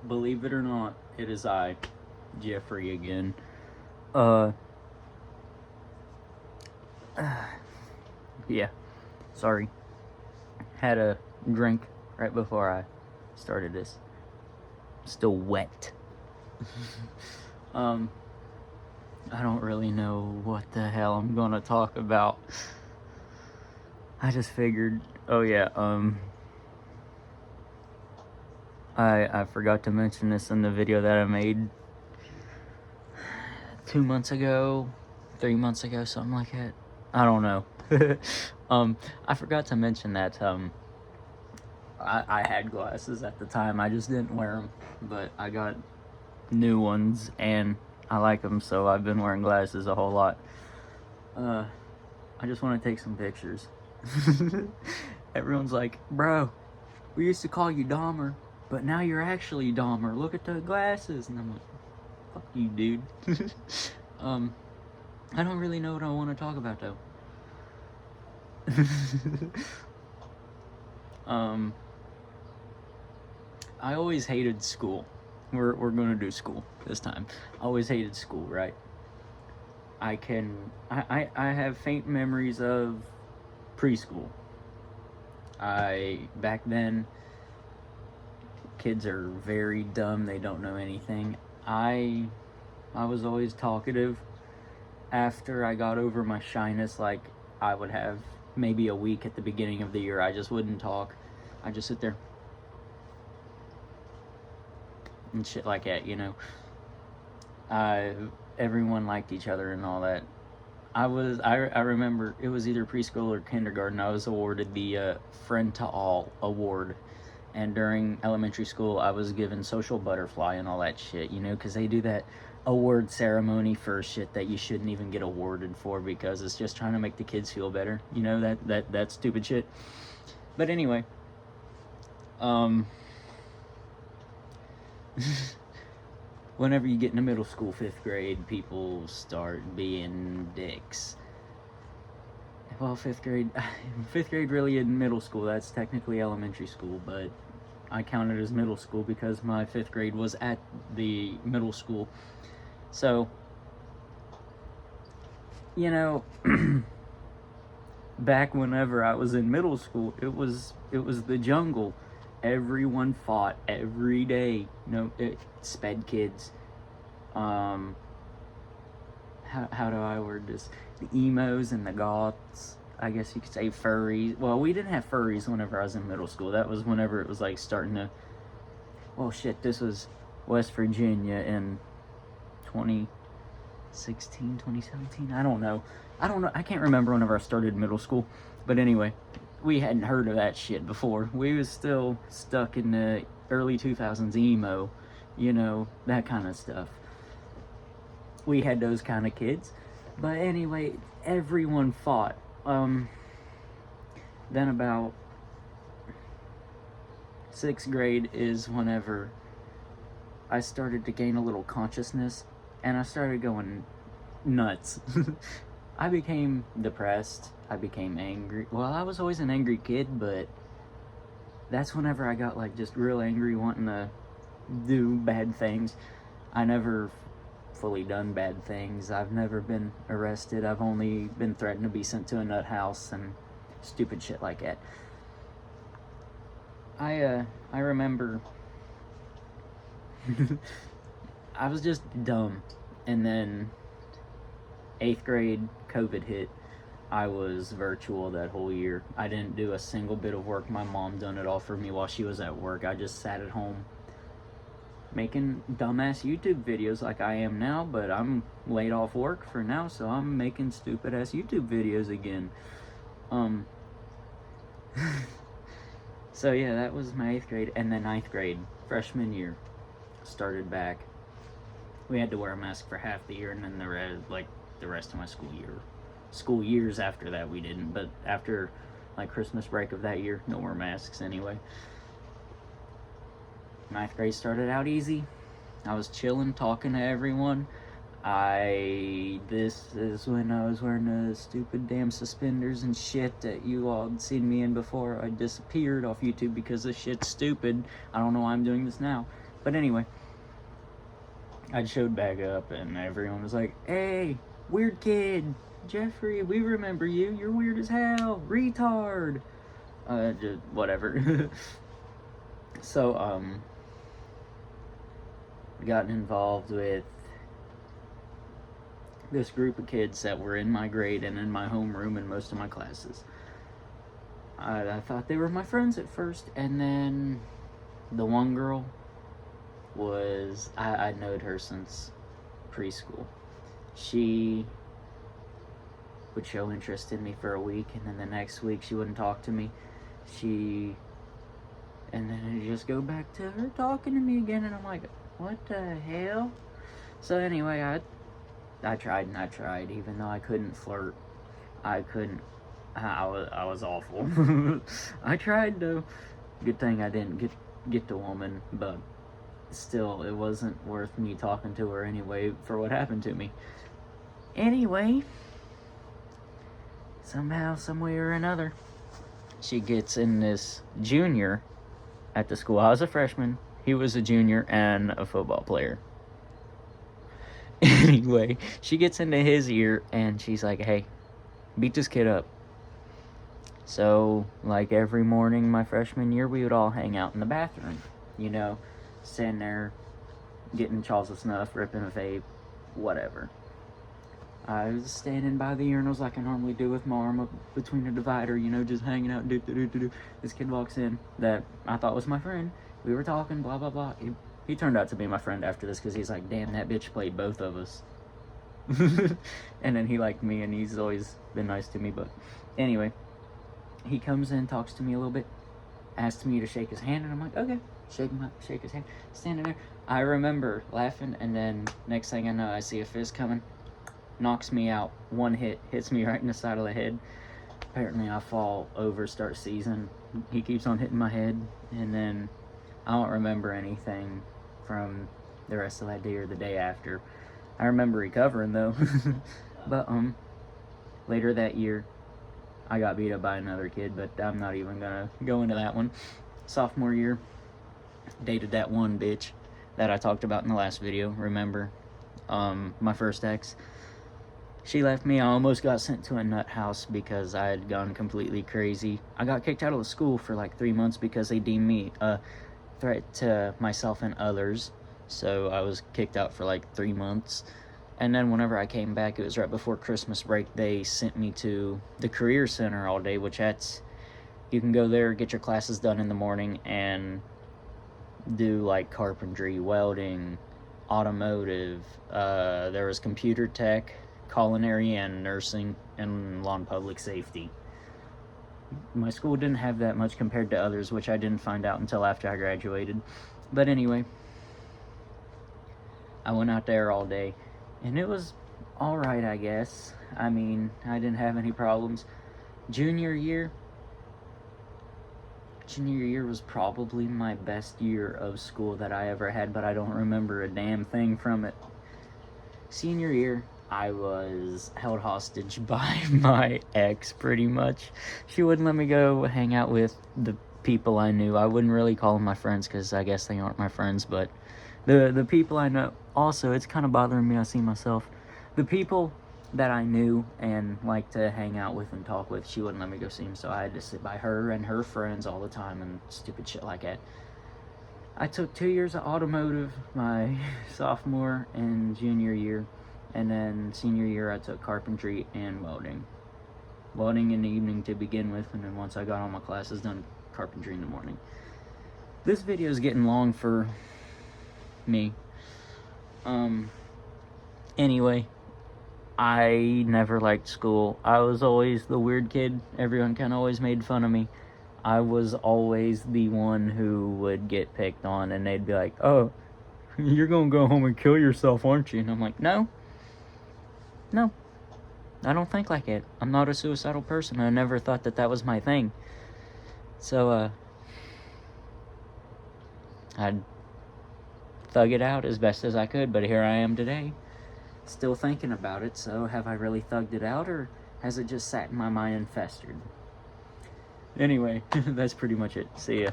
Believe it or not, it is I, Jeffrey again. Uh, yeah, sorry. Had a drink right before I started this. Still wet. I don't really know what the hell I'm gonna talk about. I just figured, oh yeah, I forgot to mention this in the video that I made 2 months ago, 3 months ago, something like that. I don't know. I forgot to mention that, I had glasses at the time, I just didn't wear them, but I got new ones, and I like them, so I've been wearing glasses a whole lot. I just want to take some pictures. Everyone's like, bro, we used to call you Dahmer, but now you're actually Dahmer. Look at the glasses. And I'm like, fuck you, dude. I don't really know what I want to talk about, though. I always hated school. We're going to do school this time. I always hated school, right? I have faint memories of preschool. Back then, kids are very dumb, they don't know anything. I was always talkative. After I got over my shyness, like, I would have maybe a week at the beginning of the year, I just wouldn't talk. I'd just sit there and shit like that, you know. Everyone liked each other and all that. I remember it was either preschool or kindergarten. I was awarded the Friend to All award, and during elementary school, I was given social butterfly and all that shit. You know, because they do that award ceremony for shit that you shouldn't even get awarded for because it's just trying to make the kids feel better. You know, that stupid shit. But anyway, whenever you get into middle school, 5th grade, people start being dicks. Well, 5th grade really in middle school, that's technically elementary school, but I count it as middle school because my 5th grade was at the middle school. So, you know, back whenever I was in middle school, it was the jungle. Everyone fought every day. Sped kids. How do I word this? The emos and the goths. I guess you could say furries. Well, we didn't have furries whenever I was in middle school. That was whenever it was like starting to. Well, shit. This was West Virginia in 2016, 2017. I don't know. I can't remember whenever I started middle school. But anyway, we hadn't heard of that shit before. We was still stuck in the early 2000s emo, you know, that kind of stuff. We had those kind of kids. But anyway, everyone fought. Then about 6th grade is whenever I started to gain a little consciousness, and I started going nuts. I became depressed. I became angry. Well, I was always an angry kid, but that's whenever I got like just real angry, wanting to do bad things. I never fully done bad things. I've never been arrested. I've only been threatened to be sent to a nut house and stupid shit like that. I remember I was just dumb, and then 8th grade, COVID hit. I was virtual that whole year. I didn't do a single bit of work. My mom done it all for me while she was at work. I just sat at home making dumbass YouTube videos like I am now, but I'm laid off work for now, so I'm making stupid ass YouTube videos again. So yeah, that was my 8th grade, and then 9th grade, freshman year, started back. We had to wear a mask for half the year, and then the rest of my school years after that we didn't, but after like Christmas break of that year, no more masks anyway. 9th grade started out easy. I was chilling, talking to everyone. This is when I was wearing the stupid damn suspenders and shit that you all had seen me in before. I disappeared off YouTube because this shit's stupid. I don't know why I'm doing this now. But anyway, I showed back up, and everyone was like, "Hey, weird kid, Jeffrey, we remember you. You're weird as hell, retard." Just whatever. So, gotten involved with this group of kids that were in my grade and in my homeroom in most of my classes. I thought they were my friends at first, and then the one girl was, I'd known her since preschool. She would show interest in me for a week, and then the next week she wouldn't talk to me. And then it'd just go back to her talking to me again, and I'm like, what the hell? So anyway, I tried and I tried, even though I couldn't flirt. I was awful. I tried though. Good thing I didn't get the woman, but still, it wasn't worth me talking to her anyway for what happened to me. Anyway, somehow, some way or another, she gets in this junior at the school. I was a freshman, he was a junior and a football player. Anyway, she gets into his ear and she's like, "Hey, beat this kid up." So, like every morning my freshman year, we would all hang out in the bathroom, you know, sitting there, getting Charles of Snuff, ripping a vape, whatever. I was standing by the urinals like I normally do with my arm up between the divider, you know, just hanging out, do. This kid walks in that I thought was my friend. We were talking, blah, blah, blah. He turned out to be my friend after this because he's like, "Damn, that bitch played both of us." And then he liked me, and he's always been nice to me. But anyway, he comes in, talks to me a little bit, asks me to shake his hand, and I'm like, okay, shake his hand, standing there. I remember laughing, and then next thing I know, I see a fist coming, knocks me out. One hit, hits me right in the side of the head. Apparently I fall over, start seizing. He keeps on hitting my head, and then I don't remember anything from the rest of that day or the day after. I remember recovering though. But later that year, I got beat up by another kid, but I'm not even gonna go into that one. Sophomore year, dated that one bitch that I talked about in the last video, remember? My first ex. She left me. I almost got sent to a nut house because I had gone completely crazy. I got kicked out of the school for like 3 months because they deemed me a threat to myself and others. So I was kicked out for like 3 months. And then whenever I came back, it was right before Christmas break, they sent me to the Career Center all day, which you can go there, get your classes done in the morning, and do like carpentry, welding, automotive, there was computer tech, culinary, and nursing, and law and public safety. My school didn't have that much compared to others, which I didn't find out until after I graduated. But anyway, I went out there all day, and it was alright, I guess. I mean, I didn't have any problems. Junior year was probably my best year of school that I ever had, but I don't remember a damn thing from it. Senior year, I was held hostage by my ex, pretty much. She wouldn't let me go hang out with the people I knew. I wouldn't really call them my friends because I guess they aren't my friends, but the people I know. Also, it's kind of bothering me, I see myself. The people that I knew and liked to hang out with and talk with, she wouldn't let me go see them, so I had to sit by her and her friends all the time and stupid shit like that. I took 2 years of automotive my sophomore and junior year, and then senior year I took carpentry and welding. Welding in the evening to begin with, and then once I got all my classes done, carpentry in the morning. This video is getting long for me. Anyway, I never liked school. I was always the weird kid. Everyone kind of always made fun of me. I was always the one who would get picked on, and they'd be like, "Oh, you're gonna go home and kill yourself, aren't you?" And I'm like, no, I don't think like it. I'm not a suicidal person. I never thought that was my thing. So, I'd thug it out as best as I could, but here I am today, still thinking about it. So have I really thugged it out, or has it just sat in my mind and festered? Anyway, that's pretty much it. See ya.